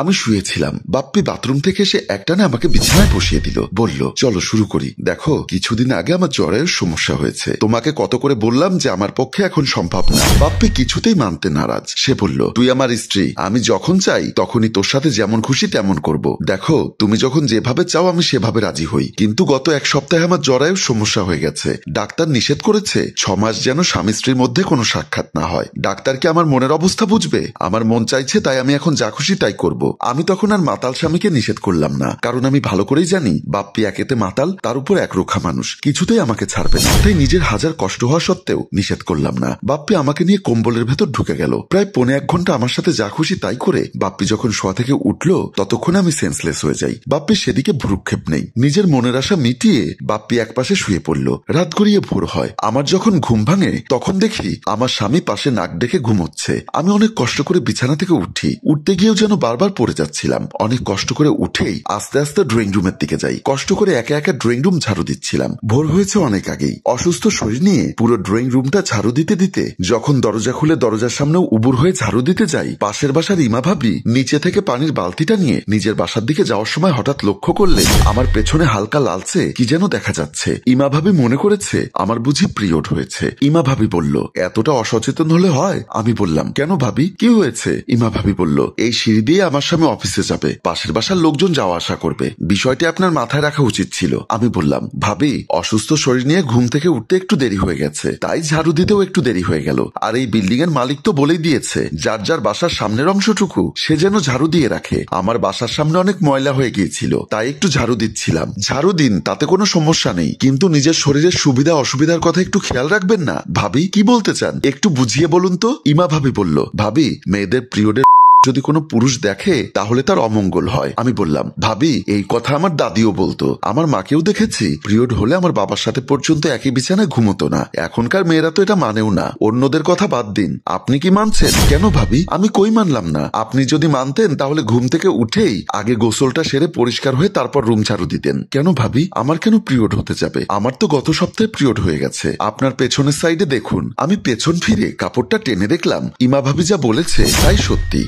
আমি শুয়েছিলাম। বাপ্পি বাথরুম থেকে এসে একটানে আমাকে বিছানায় বসিয়ে দিল, বলল চলো শুরু করি। দেখো, কিছুদিন আগে আমার জ্বরের সমস্যা হয়েছে, তোমাকে কত করে বললাম যে আমার পক্ষে এখন সম্ভব না। বাপ্পি কিছুতেই মানতে নারাজ। সে বলল, তুই আমার স্ত্রী, আমি যখন চাই তখনই তোর সাথে যেমন খুশি তেমন করব। দেখো, তুমি যখন যেভাবে চাও আমি সেভাবে রাজি হই, কিন্তু গত এক সপ্তাহে আমার জ্বরের সমস্যা হয়ে গেছে। ডাক্তার নিষেধ করেছে 6 মাস যেন স্বামী স্ত্রীর মধ্যে কোনো সাক্ষাৎ না হয়। ডাক্তার কি আমার মনের অবস্থা বুঝবে? আমার মন চাইছে তাই আমি এখন যা খুশি তাই করব। আমি তখন আর মাতাল স্বামীকে নিষেধ করলাম না, কারণ আমি ভালো করেই জানি বাপ্পি একেতে মাতাল, তার উপর একরোখা মানুষ, কিছুতেই আমাকে ছাড়বে না। তাই নিজের হাজার কষ্ট হওয়া সত্ত্বেও নিষেধ করলাম না। বাপ্পি আমাকে নিয়ে কম্বলের ভেতর ঢুকে গেল। প্রায় 1.25 ঘন্টা আমার সাথে যা খুশি তাই করে বাপ্পি যখন শোয়া থেকে উঠল ততক্ষণে আমি সেন্সলেস হয়ে যাই। বাপ্পি সেদিকে ভ্রুক্ষেপ নেই। নিজের মনের আশা মিটিয়ে বাপ্পি একপাশে শুয়ে পড়ল। রাত গড়িয়ে ভোর হয়। আমার যখন ঘুম ভাঙে তখন দেখি আমার স্বামী পাশে নাক ডেকে ঘুমোচ্ছে। আমি অনেক কষ্ট করে বিছানা থেকে উঠি। উঠতে গিয়েও যেন বারবার পড়ে যাচ্ছিলাম। অনেক কষ্ট করে উঠেই আস্তে আস্তে ড্রয়িং রুমের দিকে যাই। কষ্ট করে একে একে ড্রয়িং রুম ঝাড়ু দিচ্ছিলাম। ভোর হয়েছে অনেক আগেই। অসুস্থ শরীর নিয়ে পুরো ড্রয়িং রুমটা ঝাড়ু দিতে দিতে যখন দরজা খুলে দরজার সামনেও উবুর হয়ে ঝাড়ু দিতে যাই, পাশের বাসার ইমা ভাবি নিচে থেকে পানির বালতিটা নিয়ে নিজের বাসার দিকে যাওয়ার সময় হঠাৎ লক্ষ্য করলে আমার পেছনে হালকা লালচে কি যেন দেখা যাচ্ছে। ইমা ভাবি মনে করেছে আমার বুঝি পিরিয়ড হয়েছে। ইমা ভাবি বলল, এতটা অসচেতন হলে হয়? আমি বললাম, কেন ভাবি, কি হয়েছে? ইমা ভাবি বলল, এই সিঁড়ি দিয়ে আমার স্বামী অফিসে যাবে, পাশের বাসার লোকজন যাওয়া আসা করবে, বিষয়টি আপনার মাথায় রাখা উচিত ছিল। আমি বললাম, ভাবি, অসুস্থ শরীর নিয়ে ঘুম থেকে উঠতে একটু দেরি হয়ে গেছে, তাই ঝাড়ু দিতেও একটু দেরি হয়ে গেল। আর এই বিল্ডিং এর মালিক তো বলেই দিয়েছে যার যার বাসার সামনের অংশটুকু সে যেন ঝাড়ু দিয়ে রাখে। আমার বাসার সামনে অনেক ময়লা হয়ে গিয়েছিল, তাই একটু ঝাড়ু দিচ্ছিলাম। ঝাড়ু দিন, তাতে কোনো সমস্যা নেই, কিন্তু নিজের শরীরের সুবিধা অসুবিধার কথা একটু খেয়াল রাখবেন না। ভাবি, কি বলতে চান একটু বুঝিয়ে বলুন তো। ইমা ভাবি বলল, ভাবি, মেয়েদের পিরিয়ডের যদি কোনো পুরুষ দেখে তাহলে তার অমঙ্গল হয়। আমি বললাম, ভাবি, এই কথা আমার দাদিও বলতো, আমার মাকেও দেখেছি পিরিয়ড হলে আমার বাবার সাথে পর্যন্ত একই বিছানায় ঘুমতো না। এখনকার মেয়েরা তো এটা মানেও না। অন্যদের কথা বাদ দিন, আপনি কি মানছেন? কেন ভাবি, আমি কই মানলাম না। আপনি যদি মানতেন তাহলে ঘুম থেকে উঠেই আগে গোসলটা সেরে পরিষ্কার হয়ে তারপর রুম ঝাড়ু দিতেন। কেন ভাবি, আমার কেন পিরিয়ড হতে যাবে? আমার তো গত সপ্তাহে পিরিয়ড হয়ে গেছে। আপনার পেছনের সাইডে দেখুন। আমি পেছন ফিরে কাপড়টা টেনে দেখলাম ইমা ভাবি যা বলেছে তাই সত্যি।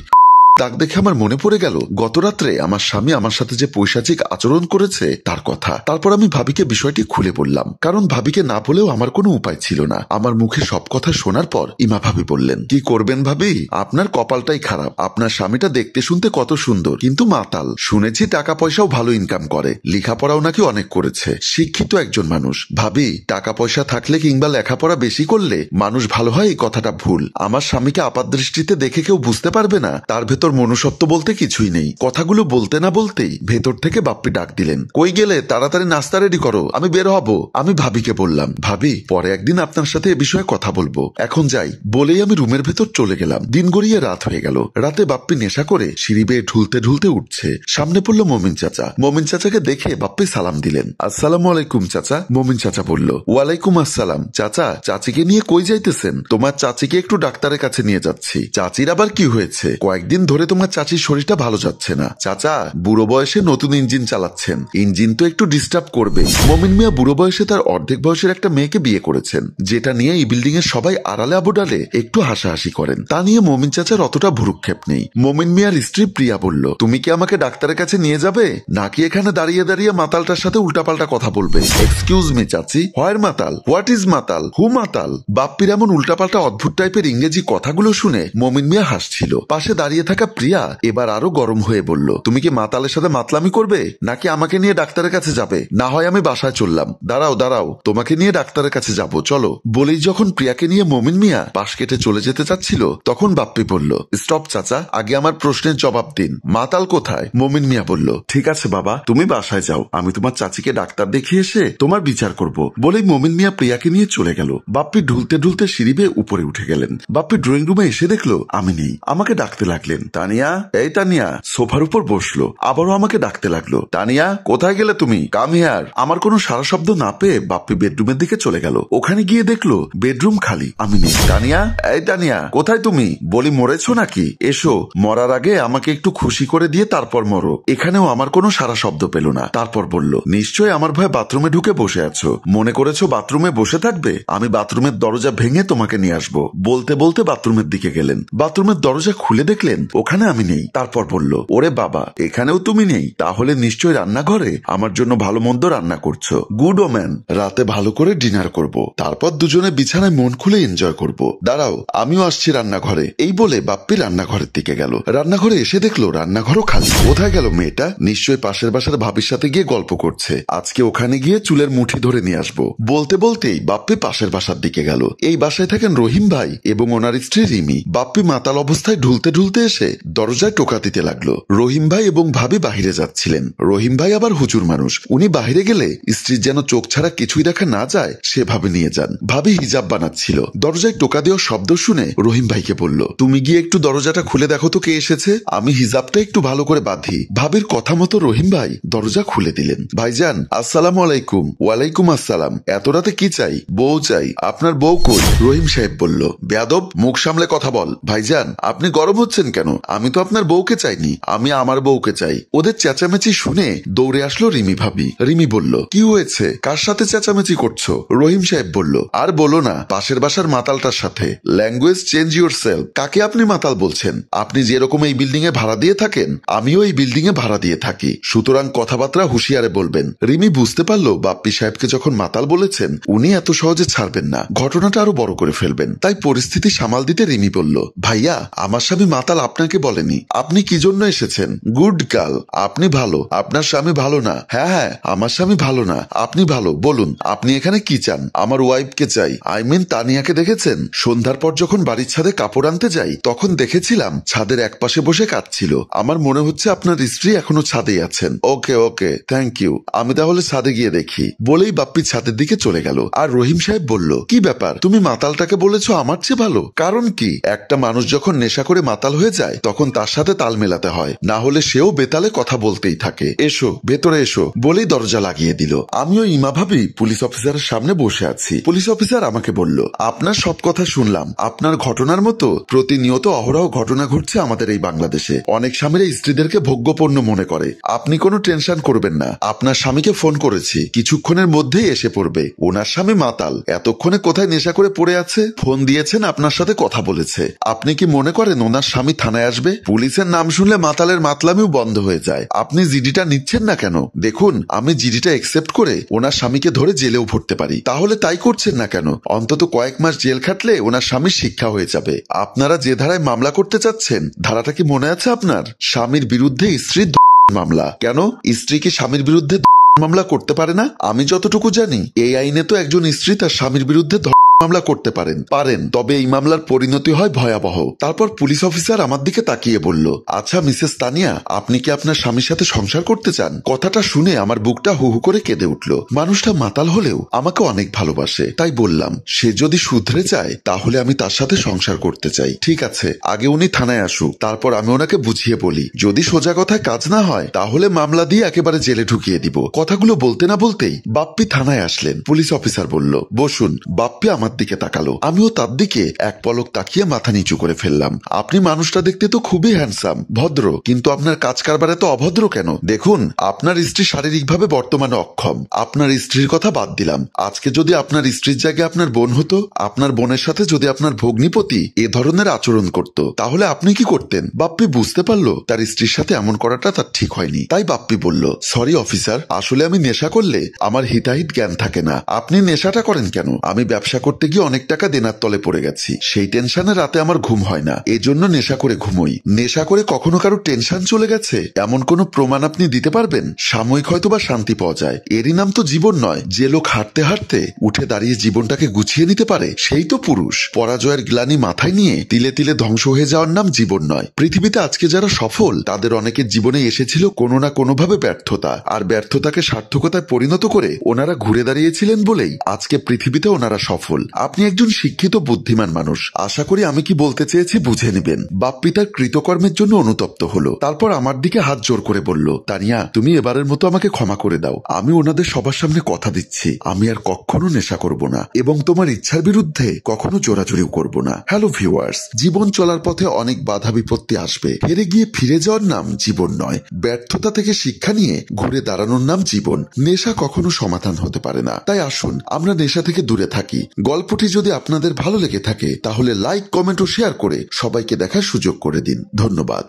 দাগ দেখে আমার মনে পড়ে গেল গত রাত্রে আমার স্বামী আমার সাথে যে পৈশাচিক আচরণ করেছে তার কথা। তারপর আমি ভাবিকে বিষয়টি খুলে বললাম, কারণ ভাবিকে না বলেও আমার কোনো উপায় ছিল না। আমার মুখে সব কথা শোনার পর ইমা ভাবি বললেন, কি করবেন ভাবি, আপনার কপালটাই খারাপ। আপনার স্বামীটা দেখতে শুনতে কত সুন্দর, কিন্তু মাতাল। শুনেছি টাকা পয়সাও ভালো ইনকাম করে, লেখাপড়াও নাকি অনেক করেছে, শিক্ষিত একজন মানুষ। ভাবি, টাকা পয়সা থাকলে কিংবা লেখাপড়া বেশি করলে মানুষ ভালো হয়, এই কথাটা ভুল। আমার স্বামীকে আপাত দৃষ্টিতে দেখে কেউ বুঝতে পারবে না তার ভেতর মনুষ্যত্ব বলতে কিছুই নেই। কথাগুলো বলতে না বলতেই ভেতর থেকে বাপ্পি ডাক দিলেন, কই গেলে, তাড়াতাড়ি নাস্তা রেডি করো, আমি বের হব। আমি ভাবিকে বললাম, ভাবি, পরে একদিন আপনার সাথে এ বিষয়ে কথা বলবো, এখন যাই। বলেই আমি রুমের ভেতর চলে গেলাম। দিন গড়িয়ে রাত হয়ে গেল। রাতে বাপ্পি নেশা করে সিঁড়ি বেয়ে ঢুলতে ঢুলতে উঠছে। সামনে পড়লো মমিন চাচা। মমিন চাচাকে দেখে বাপ্পি সালাম দিলেন, আসসালামু আলাইকুম চাচা। মমিন চাচা বলল, ওয়ালাইকুম আসসালাম। চাচা, চাচিকে নিয়ে কই যাইতেছেন? তোমার চাচিকে একটু ডাক্তারের কাছে নিয়ে যাচ্ছি। চাচির আবার কি হয়েছে? কয়েকদিন ধরে তোমার চাচির শরীরটা ভালো যাচ্ছে না। চাচা, বুড়ো বয়সে নতুন ইঞ্জিন চালাচ্ছেন, ইঞ্জিন তো একটু ডিস্টার্ব করবে। মমিন মিয়া বুড়ো বয়সে তার অর্ধেক বয়সের একটা মেয়েকে বিয়ে করেছেন, যেটা নিয়ে এই বিল্ডিং এর সবাই আড়ালে আবুডালে একটু হাসাহাসি করেন। তা নিয়ে মমিন চাচার অতটা ভ্রুক্ষেপ নেই। মমিন মিয়ার স্ত্রী প্রিয়া বলল, তুমি কি আমাকে ডাক্তারের কাছে নিয়ে যাবে, নাকি এখানে দাঁড়িয়ে দাঁড়িয়ে মাতালটার সাথে উল্টাপাল্টা কথা বলবে? এক্সকিউজ মি চাচি, হোয়ার মাতাল, হোয়াট ইজ মাতাল, হু মাতাল? বাপ্পির এমন উল্টাপাল্টা অদ্ভুত টাইপের ইংরেজি কথাগুলো শুনে মমিন মিয়া হাসছিল। পাশে দাঁড়িয়ে থাকা প্রিয়া এবার আরো গরম হয়ে বলল, তুমি কি মাতালের সাথে মাতলামি করবে, নাকি আমাকে নিয়ে ডাক্তারের কাছে যাবে? না হয় আমি বাসায় চললাম। দাঁড়াও দাঁড়াও, তোমাকে নিয়ে ডাক্তারের কাছে যাবো, চলো। বলেই যখন প্রিয়াকে নিয়ে মমিন মিয়া পাশ কেটে চলে যেতে চাচ্ছিল তখন বাপ্পি বলল, স্টপ চাচা, আগে আমার প্রশ্নের জবাব দিন, মাতাল কোথায়? মমিন মিয়া বলল, ঠিক আছে বাবা, তুমি বাসায় যাও, আমি তোমার চাচিকে ডাক্তার দেখিয়ে এসে তোমার বিচার করব। বলেই মমিন মিয়া প্রিয়াকে নিয়ে চলে গেল। বাপ্পি ঢুলতে ঢুলতে সিঁড়ি বেয়ে উপরে উঠে গেলেন। বাপ্পি ড্রয়িং রুমে এসে দেখলো আমি নেই। আমাকে ডাকতে লাগলেন, তানিয়া, এই তানিয়া। সোফার উপর বসলো। আবারও আমাকে ডাকতে লাগলো, তানিয়া, কোথায় গেলে তুমি, কাম হিয়ার। আমার কোনো সারা শব্দ না পেয়ে বাপ্পি বেডরুমের দিকে চলে গেল। ওখানে গিয়ে দেখলো বেডরুম খালি, আমি নেই। তানিয়া, এই তানিয়া, কোথায় তুমি? বলি, মরেছো নাকি? এসো, মরার আগে আমাকে একটু খুশি করে দিয়ে তারপর মরো। এখানেও আমার কোনো সারা শব্দ পেল না। তারপর বলল, নিশ্চয়ই আমার ভয়ে বাথরুমে ঢুকে বসে আছো, মনে করেছো বাথরুমে বসে থাকবে, আমি বাথরুমের দরজা ভেঙে তোমাকে নিয়ে আসবো। বলতে বলতে বাথরুমের দিকে গেলেন। বাথরুমের দরজা খুলে দেখলেন ওখানে আমি নেই। তারপর বলল, ওরে বাবা, এখানেও তুমি নেই, তাহলে নিশ্চয়ই রান্নাঘরে আমার জন্য ভালো মন্দ রান্না করছো। গুড ওম্যান, রাতে ভালো করে ডিনার করব, তারপর দুজনে বিছানায় মন খুলে এনজয় করব। দাঁড়াও, আমিও আসছি রান্নাঘরে। এই বলে বাপ্পি রান্নাঘরের দিকে গেল। রান্নাঘরে এসে দেখলো রান্নাঘরও খালি। কোথায় গেল মেয়েটা? নিশ্চয়ই পাশের বাসার ভাবির সাথে গিয়ে গল্প করছে। আজকে ওখানে গিয়ে চুলের মুঠি ধরে নিয়ে আসবো। বলতে বলতেই বাপ্পি পাশের বাসার দিকে গেল। এই বাসায় থাকেন রহিম ভাই এবং ওনার স্ত্রী রিমি। বাপ্পি মাতাল অবস্থায় ঢুলতে ঢুলতে এসে দরজায় টোকা দিতে লাগলো। রহিম ভাই এবং ভাবি বাহিরে যাচ্ছিলেন। রহিম ভাই আবার হুজুর মানুষ, উনি বাহিরে গেলে স্ত্রীর যেন চোখ ছাড়া কিছুই দেখা না যায় সেভাবে নিয়ে যান। ভাবি হিজাব বানাচ্ছিল। দরজায় টোকা দেওয়ার শব্দ শুনে রহিম ভাইকে বলল, তুমি গিয়ে একটু দরজাটা খুলে দেখো তো কে এসেছে, আমি হিজাবটা একটু ভালো করে বাঁধি। ভাবির কথা মতো রহিম ভাই দরজা খুলে দিলেন। ভাইজান, আসসালামু আলাইকুম। ওয়ালাইকুম আসসালাম। এত রাতে কি চাই? বউ চাই। আপনার বউ কই? রহিম সাহেব বলল, বেয়াদব, মুখ সামলে কথা বল। ভাইজান, আপনি গরম হচ্ছেন কেন? আমি তো আপনার বউকে চাইনি, আমি আমার বউকে চাই। ওদের চেঁচামেচি শুনে দৌড়ে আসলো রিমি ভাবি। রিমি বলল, কি হয়েছে? কার সাথে চেঁচামেচি করছো? রহিম সাহেব বলল, আর বলো না, পাশের বাসার মাতালটার সাথে। Language change your self. কাকে আপনি মাতাল বলছেন? আপনি যেরকম এই বিল্ডিং এ ভাড়া দিয়ে থাকেন, আমিও এই বিল্ডিং এ ভাড়া দিয়ে থাকি, সুতরাং কথাবার্তা হুঁশিয়ারে বলবেন। রিমি বুঝতে পারলো বাপ্পি সাহেবকে যখন মাতাল বলেছেন, উনি এত সহজে ছাড়বেন না, ঘটনাটা আরো বড় করে ফেলবেন। তাই পরিস্থিতি সামাল দিতে রিমি বলল, ভাইয়া, আমার স্বামী মাতাল আপনাকে বলেনি। আপনি কি জন্য এসেছেন? গুড গার্ল, আপনি ভালো, আপনার স্বামী ভালো না। হ্যাঁ হ্যাঁ, আমার স্বামী ভালো না, আপনি ভালো। বলুন, আপনি এখানে কি চান? আমার ওয়াইফকে চাই, আই মিন তানিয়াকে। দেখেছেন, সন্ধ্যার পর যখন বাড়ির ছাদে কাপড় আনতে যাই, তখন দেখেছিলাম ছাদের এক পাশে বসে কাঁদছিল। আমার মনে হচ্ছে আপনার স্ত্রী এখনো ছাদেই আছেন। ওকে ওকে, থ্যাংক ইউ, আমি তাহলে ছাদে গিয়ে দেখি। বলেই বাপ্পি ছাদের দিকে চলে গেল। আর রহিম সাহেব বলল, কি ব্যাপার, তুমি মাতালটাকে বলেছো আমার চেয়ে ভালো? কারণ কি? একটা মানুষ যখন নেশা করে মাতাল হয়ে যায়, তখন তার সাথে তাল মেলাতে হয়, না হলে সেও বেতালে কথা বলতেই থাকে। এসো, ভেতরে এসো, বলেই দরজা লাগিয়ে দিল। আমিও ইমা ভাবি পুলিশ অফিসারের সামনে বসে আছি। পুলিশ অফিসার আমাকে বলল, আপনার সব কথা শুনলাম। আপনার ঘটনার মতো প্রতিনিয়ত অহরহ ঘটনা ঘটছে আমাদের এই বাংলাদেশে। অনেক স্বামীরা স্ত্রীদেরকে ভোগ্যপণ্য মনে করে। আপনি কোনো টেনশন করবেন না, আপনার স্বামীকে ফোন করেছি, কিছুক্ষণের মধ্যেই এসে পড়বে। ওনার স্বামী মাতাল, এতক্ষণে কোথায় নেশা করে পড়ে আছে। ফোন দিয়েছেন, আপনার সাথে কথা বলেছে। আপনি কি মনে করেন ওনার স্বামী থানায় আসবে? পুলিশের নাম শুনলে মাতালের মাতলামিও বন্ধ হয়ে যায়। আপনি জিডিটা নিচ্ছেন না কেন? দেখুন, আমি জিডিটা একসেপ্ট করে ওনার স্বামীকে ধরে জেলেও ভরতে পারি। তাহলে তাই করছেন না কেন? অন্তত কয়েক মাস জেল খাটলে ওনার স্বামীর শিক্ষা হয়ে যাবে। আপনারা যে ধারায় মামলা করতে চাচ্ছেন, ধারাটা কি মনে আছে আপনার? স্বামীর বিরুদ্ধে স্ত্রীর মামলা। কেন, স্ত্রী কি স্বামীর বিরুদ্ধে মামলা করতে পারে না? আমি যতটুকু জানি, এই আইনে তো একজন স্ত্রী তার স্বামীর বিরুদ্ধে মামলা করতে পারেন, তবে এই মামলার পরিণতি হয় ভয়াবহ। তারপর পুলিশ অফিসার আমার দিকে তাকিয়ে বলল, আচ্ছা মিসেস তানিয়া, আপনি কি আপনার স্বামীর সাথে সংসার করতে চান? কথাটা শুনে আমার বুকটা হু হু করে কেঁদে উঠল। মানুষটা মাতাল হলেও আমাকে অনেক ভালোবাসে। তাই বললাম, সে যদি শুধরে যায় তাহলে আমি তার সাথে সংসার করতে চাই। ঠিক আছে, আগে উনি থানায় আসুক, তারপর আমি ওনাকে বুঝিয়ে বলি। যদি সোজা কথায় কাজ না হয়, তাহলে মামলা দিয়ে একেবারে জেলে ঢুকিয়ে দিব। কথাগুলো বলতে না বলতেই বাপ্পি থানায় আসলেন। পুলিশ অফিসার বলল, বসুন। বাপ্পি আমার দিকে তাকালো, আমিও তার দিকে এক পলক তাকিয়ে মাথা নিচু করে ফেললাম। আপনি মানুষটা দেখতে তো খুবই হ্যান্ডসাম, ভদ্র, কিন্তু আপনার কাজ কারবারে তো অভদ্র কেন? দেখুন, আপনার স্ত্রী শারীরিকভাবে বর্তমানে অক্ষম। আপনার স্ত্রীর কথা বাদ দিলাম, আজকে যদি আপনার স্ত্রীর জায়গায় আপনার বোন হতো, আপনার বোনের সাথে যদি আপনার ভগ্নিপতি এ ধরনের আচরণ করত, তাহলে আপনি কি করতেন? বাপ্পি বুঝতে পারলো তার স্ত্রীর সাথে এমন করাটা তার ঠিক হয়নি। তাই বাপ্পি বলল, সরি অফিসার, আসলে আমি নেশা করলে আমার হিতাহিত জ্ঞান থাকে না। আপনি নেশাটা করেন কেন? আমি ব্যবসা করতে গিয়ে অনেক টাকা দেনার তলে পড়ে গেছি, সেই টেনশনে রাতে আমার ঘুম হয় না, এজন্য নেশা করে ঘুমোই। নেশা করে কখনো কারো টেনশন চলে গেছে এমন কোন প্রমাণ আপনি দিতে পারবেন? সাময়িক হয়তো বা শান্তি পাওয়া যায়, এরই নাম তো জীবন নয়। যে লোক হাঁটতে হাঁটতে উঠে দাঁড়িয়ে জীবনটাকে গুছিয়ে নিতে পারে, সেই তো পুরুষ। পরাজয়ের গ্লানি মাথায় নিয়ে তিলে তিলে ধ্বংস হয়ে যাওয়ার নাম জীবন নয়। পৃথিবীতে আজকে যারা সফল, তাদের অনেকের জীবনে এসেছিল কোনো না কোনোভাবে ব্যর্থতা, আর ব্যর্থতাকে সার্থকতায় পরিণত করে ওনারা ঘুরে দাঁড়িয়েছিলেন বলেই আজকে পৃথিবীতে ওনারা সফল। আপনি একজন শিক্ষিত বুদ্ধিমান মানুষ, আশা করি আমি কি বলতে চেয়েছি বুঝে নেবেন। বাপ্পি তার কৃতকর্মের জন্য অনুতপ্ত হলো। তারপর আমার দিকে হাত জোর করে বলল, তানিয়া, তুমি এবারের মতো আমাকে ক্ষমা করে দাও। আমি ওনাদের সবার সামনে কথা দিচ্ছি, আমি আর কখনো নেশা করব না এবং তোমার ইচ্ছার বিরুদ্ধে কখনো জোরাজুরিও করব না। হ্যালো ভিউয়ার্স, জীবন চলার পথে অনেক বাধা বিপত্তি আসবে। হেরে গিয়ে ফিরে যাওয়ার নাম জীবন নয়, ব্যর্থতা থেকে শিক্ষা নিয়ে ঘুরে দাঁড়ানোর নাম জীবন। নেশা কখনো সমাধান হতে পারে না। তাই আসুন আমরা নেশা থেকে দূরে থাকি। গল্প গল্পটি যদি আপনাদের ভালো লেগে থাকে তাহলে লাইক, কমেন্ট ও শেয়ার করে সবাইকে দেখার সুযোগ করে দিন। ধন্যবাদ।